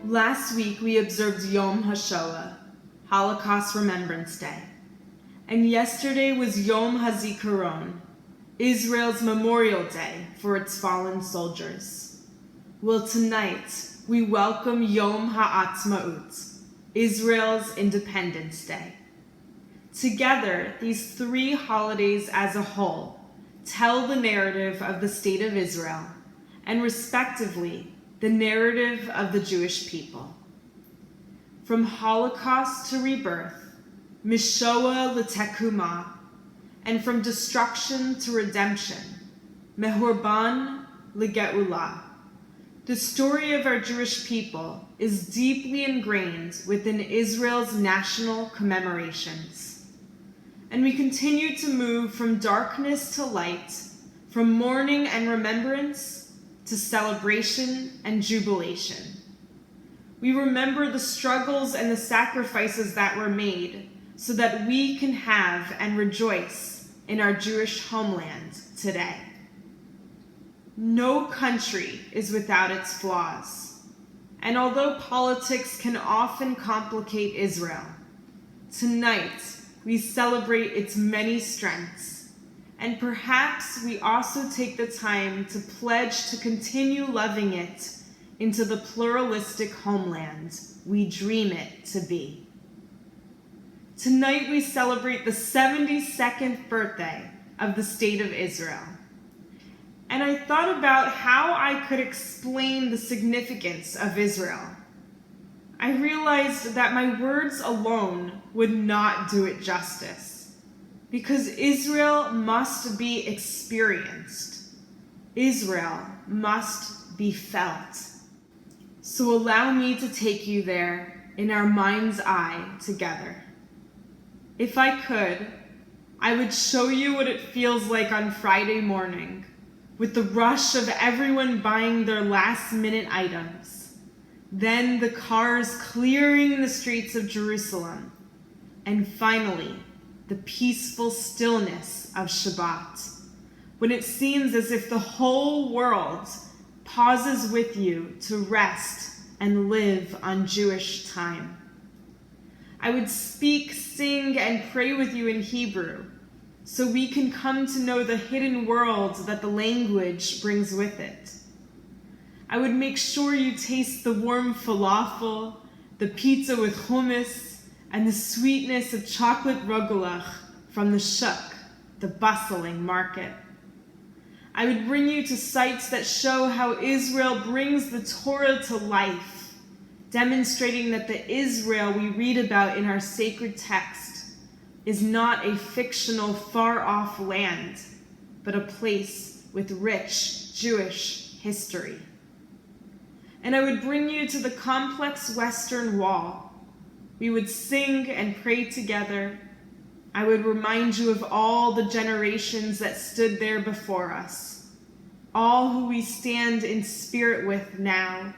Last week we observed Yom HaShoah, Holocaust Remembrance Day, and yesterday was Yom HaZikaron, Israel's Memorial Day for its fallen soldiers. Well, tonight we welcome Yom Ha'Atzmaut, Israel's Independence Day. Together, these three holidays as a whole tell the narrative of the State of Israel and, respectively, the narrative of the Jewish people. From Holocaust to rebirth, Mishoah l'tekuma, and from destruction to redemption, Mehurban l'ge'ulah. The story of our Jewish people is deeply ingrained within Israel's national commemorations. And we continue to move from darkness to light, from mourning and remembrance to celebration and jubilation. We remember the struggles and the sacrifices that were made so that we can have and rejoice in our Jewish homeland today. No country is without its flaws, and although politics can often complicate Israel, tonight we celebrate its many strengths. And perhaps we also take the time to pledge to continue loving it into the pluralistic homeland we dream it to be. Tonight we celebrate the 72nd birthday of the State of Israel. And I thought about how I could explain the significance of Israel. I realized that my words alone would not do it justice, because Israel must be experienced. Israel must be felt. So allow me to take you there in our mind's eye together. If I could, I would show you what it feels like on Friday morning, with the rush of everyone buying their last-minute items, then the cars clearing the streets of Jerusalem, and finally, the peaceful stillness of Shabbat, when it seems as if the whole world pauses with you to rest and live on Jewish time. I would speak, sing, and pray with you in Hebrew, so we can come to know the hidden world that the language brings with it. I would make sure you taste the warm falafel, the pizza with hummus, and the sweetness of chocolate rogulach from the shuk, the bustling market. I would bring you to sites that show how Israel brings the Torah to life, demonstrating that the Israel we read about in our sacred text is not a fictional far-off land, but a place with rich Jewish history. And I would bring you to the complex Western Wall. We would sing and pray together. I would remind you of all the generations that stood there before us, all who we stand in spirit with now,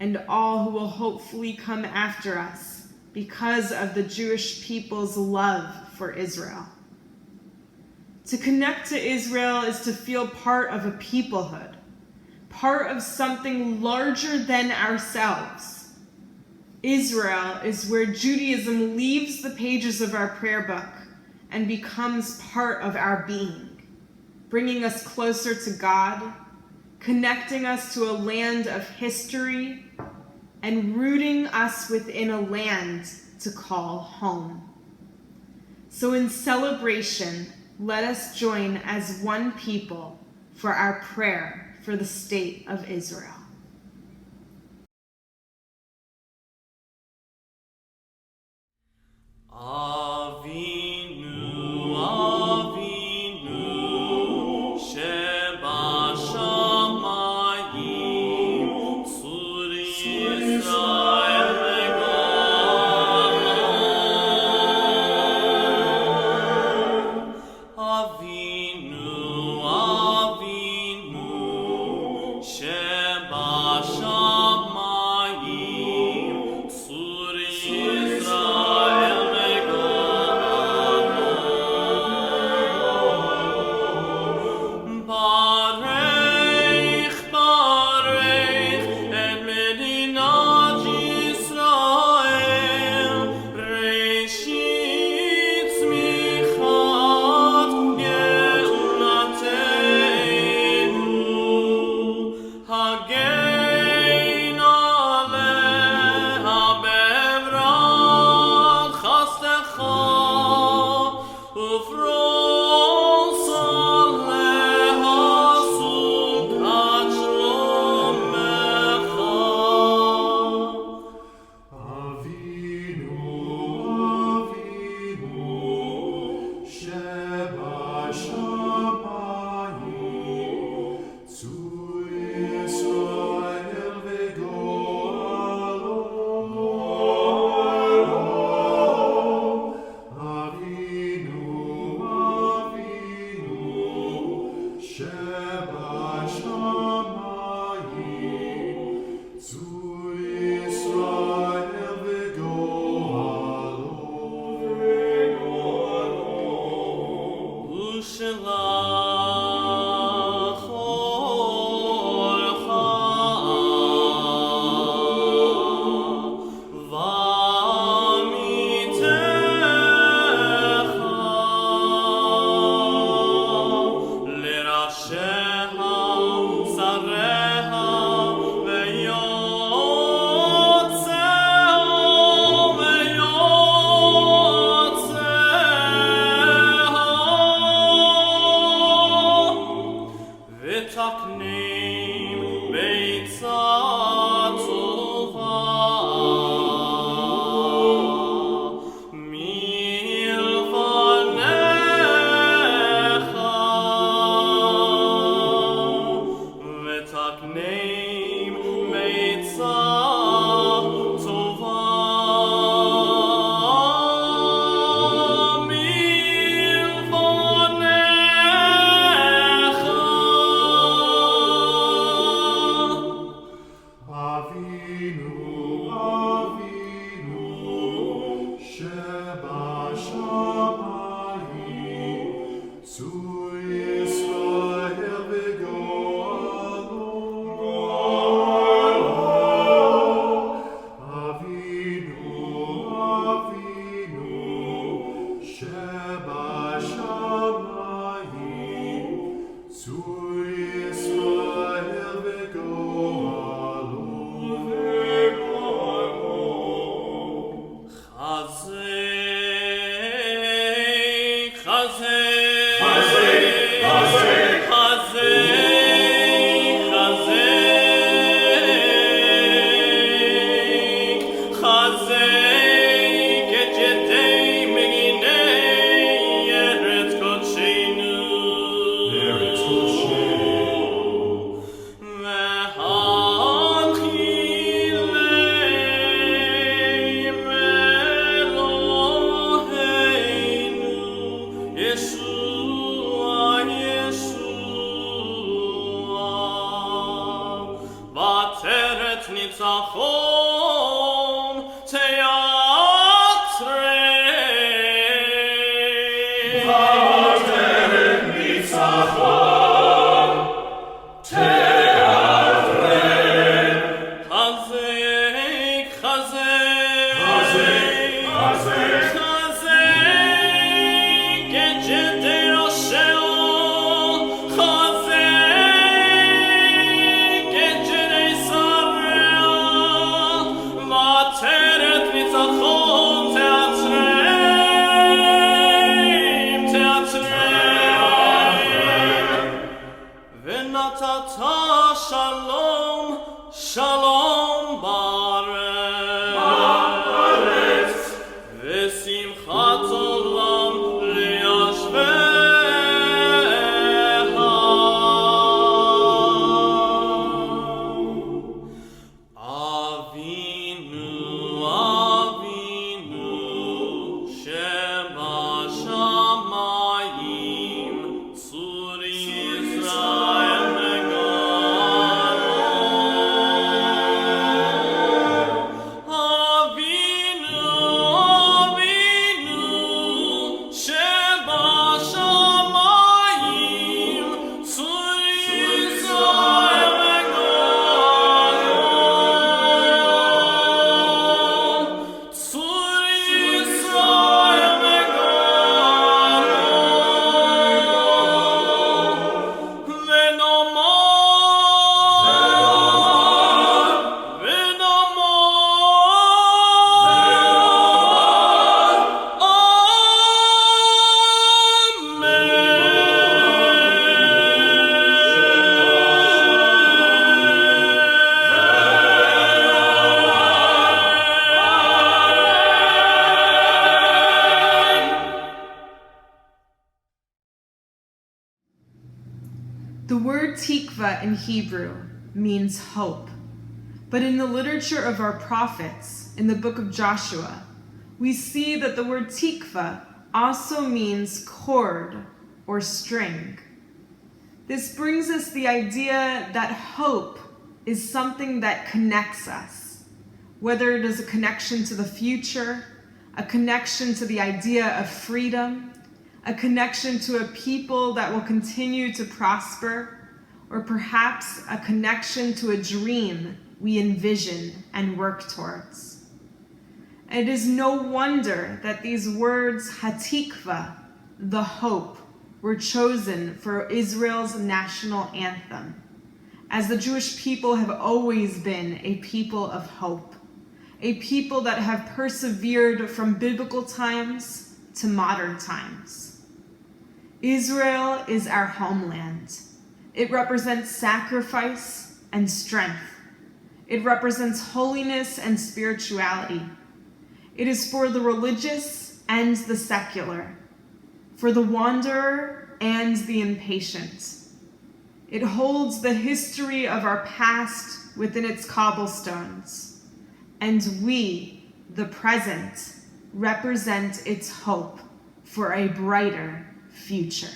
and all who will hopefully come after us because of the Jewish people's love for Israel. To connect to Israel is to feel part of a peoplehood, part of something larger than ourselves. Israel is where Judaism leaves the pages of our prayer book and becomes part of our being, bringing us closer to God, connecting us to a land of history, and rooting us within a land to call home. So in celebration, let us join as one people for our prayer for the State of Israel. Avinu, Avinu, Shebashamayim, Sur Yisrael Megaon. Avinu, Avinu, Shebashamayim. The word Hatikvah in Hebrew means hope. But in the literature of our prophets, in the book of Joshua, we see that the word Hatikvah also means cord or string. This brings us the idea that hope is something that connects us, whether it is a connection to the future, a connection to the idea of freedom, a connection to a people that will continue to prosper, or perhaps a connection to a dream we envision and work towards. And it is no wonder that these words, Hatikvah, the hope, were chosen for Israel's national anthem, as the Jewish people have always been a people of hope, a people that have persevered from biblical times to modern times. Israel is our homeland. It represents sacrifice and strength. It represents holiness and spirituality. It is for the religious and the secular, for the wanderer and the impatient. It holds the history of our past within its cobblestones, and we, the present, represent its hope for a brighter future.